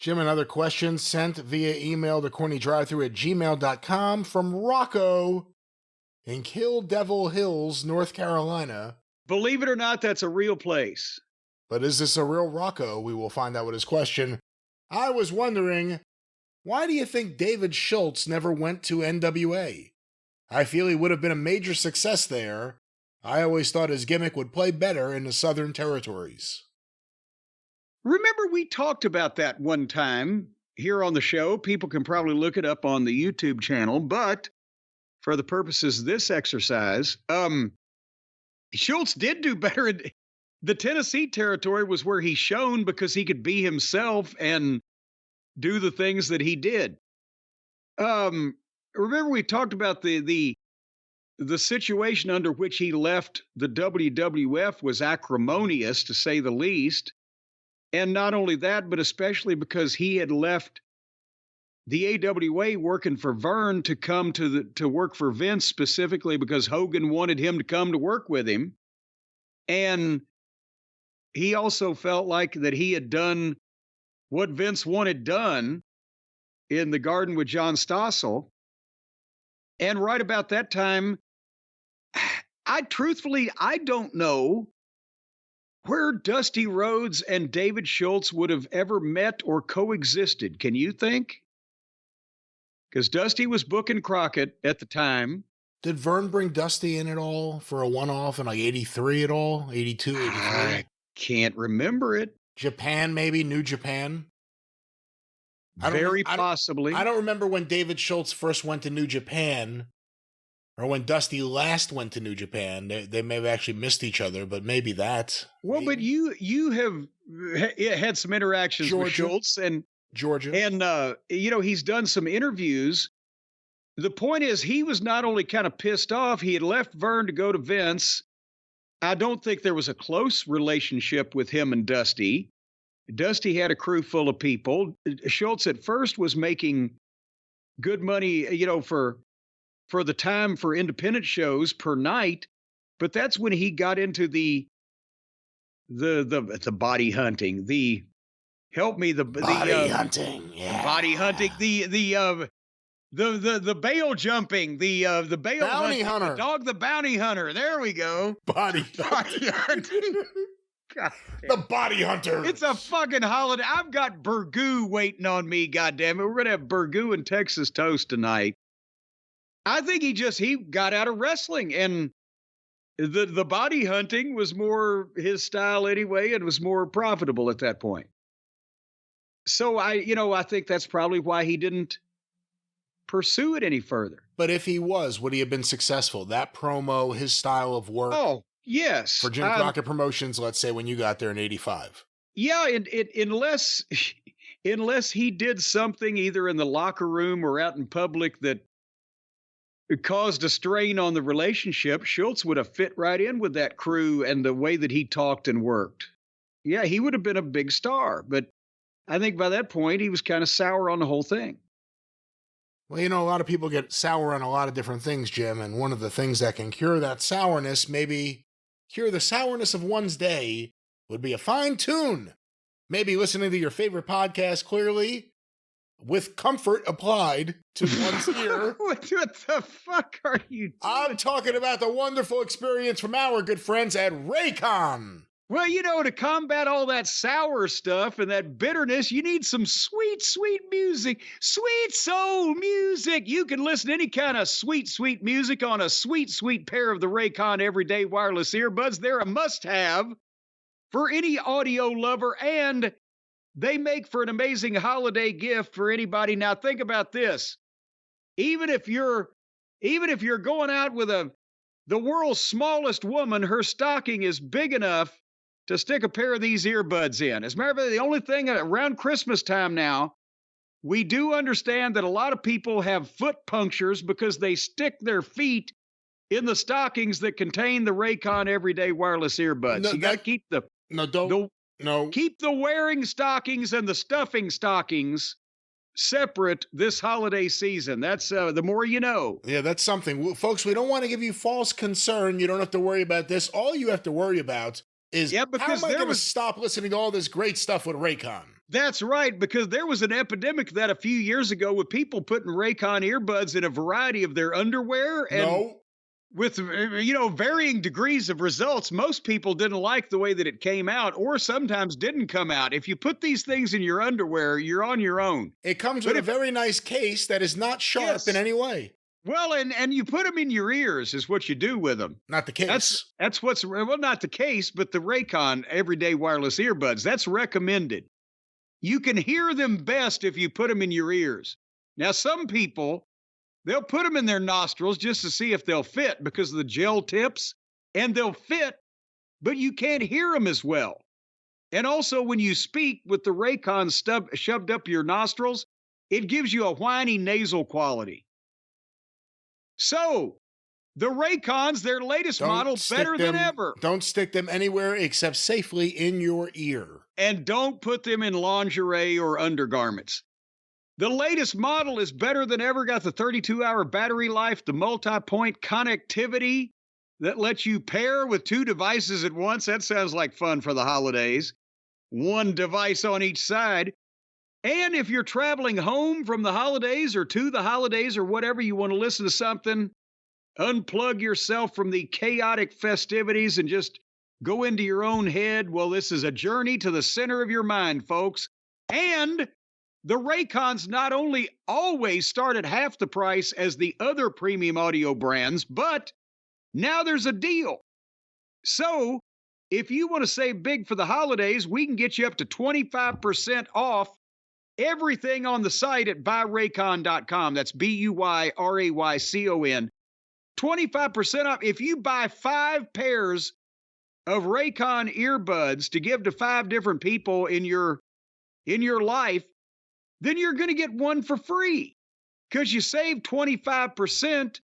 Jim, another question sent via email to CornyDriveThru@gmail.com from Rocco in Kill Devil Hills, North Carolina. Believe it or not, that's a real place. But is this a real Rocco? We will find out with his question. I was wondering, why do you think David Schultz never went to NWA? I feel he would have been a major success there. I always thought his gimmick would play better in the Southern Territories. Remember, we talked about that one time here on the show. People can probably look it up on the YouTube channel, but for the purposes of this exercise, Schultz did do better. The Tennessee Territory was where he shone because he could be himself and do the things that he did. Remember, we talked about the situation under which he left the WWF was acrimonious, to say the least. And not only that, but especially because he had left the AWA working for Vern to come to work for Vince, specifically because Hogan wanted him to come to work with him. And he also felt like that he had done what Vince wanted done in the Garden with John Stossel. And right about that time, I don't know where Dusty Rhodes and David Schultz would have ever met or coexisted. Can you think? Because Dusty was booking Crockett at the time. Did Vern bring Dusty in at all for a one-off in like 83 at all? 82, 83? I can't remember it. Japan, maybe? New Japan? Very possibly. I don't remember when David Schultz first went to New Japan or when Dusty last went to New Japan. They may have actually missed each other, but maybe that. Well, but you have had some interactions with Schultz and Georgia. And, he's done some interviews. The point is, he was not only kind of pissed off, he had left Vern to go to Vince. I don't think there was a close relationship with him and Dusty. Dusty had a crew full of people. Schultz at first was making good money, for the time for independent shows per night. But that's when he got into the body hunting, the body hunting, yeah. Body hunting, the bail jumping, the bail bounty hunter, the dog, the bounty hunter. There we go. Body hunting. God, the body hunter. It's a fucking holiday. I've got burgoo waiting on me. Goddamn it, we're gonna have burgoo and Texas toast tonight. I think he got out of wrestling, and the body hunting was more his style anyway, and was more profitable at that point. So I think that's probably why he didn't pursue it any further. But if he was, would he have been successful? That promo, his style of work. Oh, yes. For Jim Crockett Promotions, let's say when you got there in 85. Yeah, unless he did something either in the locker room or out in public that caused a strain on the relationship, Schultz would have fit right in with that crew and the way that he talked and worked. Yeah, he would have been a big star, but I think by that point, he was kind of sour on the whole thing. Well, a lot of people get sour on a lot of different things, Jim, and one of the things that can cure that sourness, maybe cure the sourness of one's day, would be a fine tune. Maybe listening to your favorite podcast clearly, with comfort applied to one's ear. What the fuck are you doing? I'm talking about the wonderful experience from our good friends at Raycon. Well, to combat all that sour stuff and that bitterness, you need some sweet, sweet music, sweet soul music. You can listen to any kind of sweet, sweet music on a sweet, sweet pair of the Raycon Everyday Wireless Earbuds. They're a must-have for any audio lover, and they make for an amazing holiday gift for anybody. Now, think about this. Even if you're going out with the world's smallest woman, her stocking is big enough to stick a pair of these earbuds in. As a matter of fact, the only thing around Christmas time now, we do understand that a lot of people have foot punctures because they stick their feet in the stockings that contain the Raycon Everyday Wireless Earbuds. No, you got to keep keep the wearing stockings and the stuffing stockings separate this holiday season. That's the more you know. Yeah, that's something. Folks, we don't want to give you false concern. You don't have to worry about this. All you have to worry about is how am I going to stop listening to all this great stuff with Raycon? That's right, because there was an epidemic of that a few years ago with people putting Raycon earbuds in a variety of their underwear, and No, with varying degrees of results. Most people didn't like the way that it came out, or sometimes didn't come out. If you put these things in your underwear, you're on your own. it comes But with a very nice case that is not sharp Yes. in any way. Well, and you put them in your ears is what you do with them. Not the case. That's what's not the case, but the Raycon everyday wireless earbuds, that's recommended. You can hear them best if you put them in your ears. Now, some people, they'll put them in their nostrils just to see if they'll fit because of the gel tips, and they'll fit, but you can't hear them as well. And also, when you speak with the Raycon shoved up your nostrils, it gives you a whiny nasal quality. So, the Raycons, their latest model, better than ever. Don't stick them anywhere except safely in your ear. And don't put them in lingerie or undergarments. The latest model is better than ever. Got the 32-hour battery life, the multi-point connectivity that lets you pair with 2 devices at once. That sounds like fun for the holidays. 1 device on each side. And if you're traveling home from the holidays or to the holidays or whatever, you want to listen to something, unplug yourself from the chaotic festivities and just go into your own head. Well, this is a journey to the center of your mind, folks. And the Raycons not only always start at half the price as the other premium audio brands, but now there's a deal. So if you want to save big for the holidays, we can get you up to 25% off everything on the site at buyraycon.com. That's BUYRAYCON. 25% off. If you buy 5 pairs of Raycon earbuds to give to 5 different people in your life, then you're going to get 1 for free because you save 25%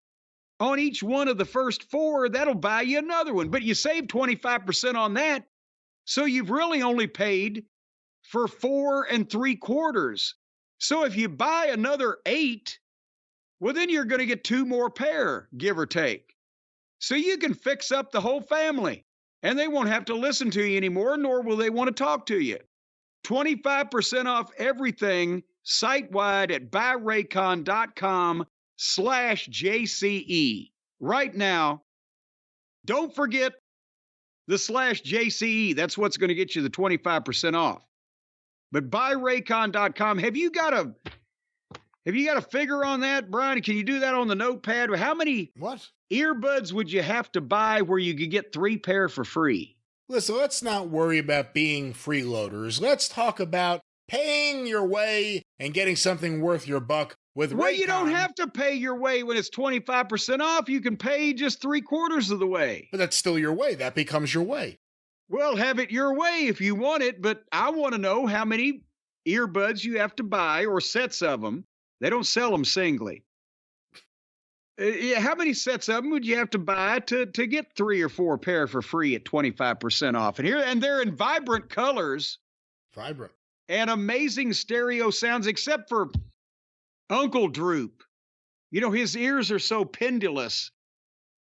on each one of the first 4. That'll buy you another one, but you save 25% on that. So you've really only paid for 4 3/4. So if you buy another 8, well, then you're going to get 2 more pair, give or take. So you can fix up the whole family and they won't have to listen to you anymore, nor will they want to talk to you. 25% off everything site-wide at buyraycon.com/JCE. Right now, don't forget the /JCE. That's what's going to get you the 25% off. But buyraycon.com. Have you got a figure on that, Brian? Can you do that on the notepad? How many earbuds would you have to buy where you could get 3 pair for free? Listen, let's not worry about being freeloaders. Let's talk about paying your way and getting something worth your buck with Raycon. Well, you don't have to pay your way when it's 25% off. You can pay just 3/4 of the way. But that's still your way. That becomes your way. Well, have it your way if you want it, but I want to know how many earbuds you have to buy or sets of them. They don't sell them singly. How many sets of them would you have to buy to get 3 or 4 pair for free at 25% off? And they're in vibrant colors. Vibrant. And amazing stereo sounds, except for Uncle Droop. You know, his ears are so pendulous.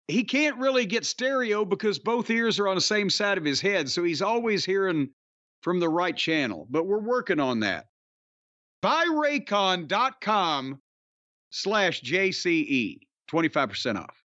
He can't really get stereo because both ears are on the same side of his head. So he's always hearing from the right channel. But we're working on that. Buyraycon.com/JCE. 25% off.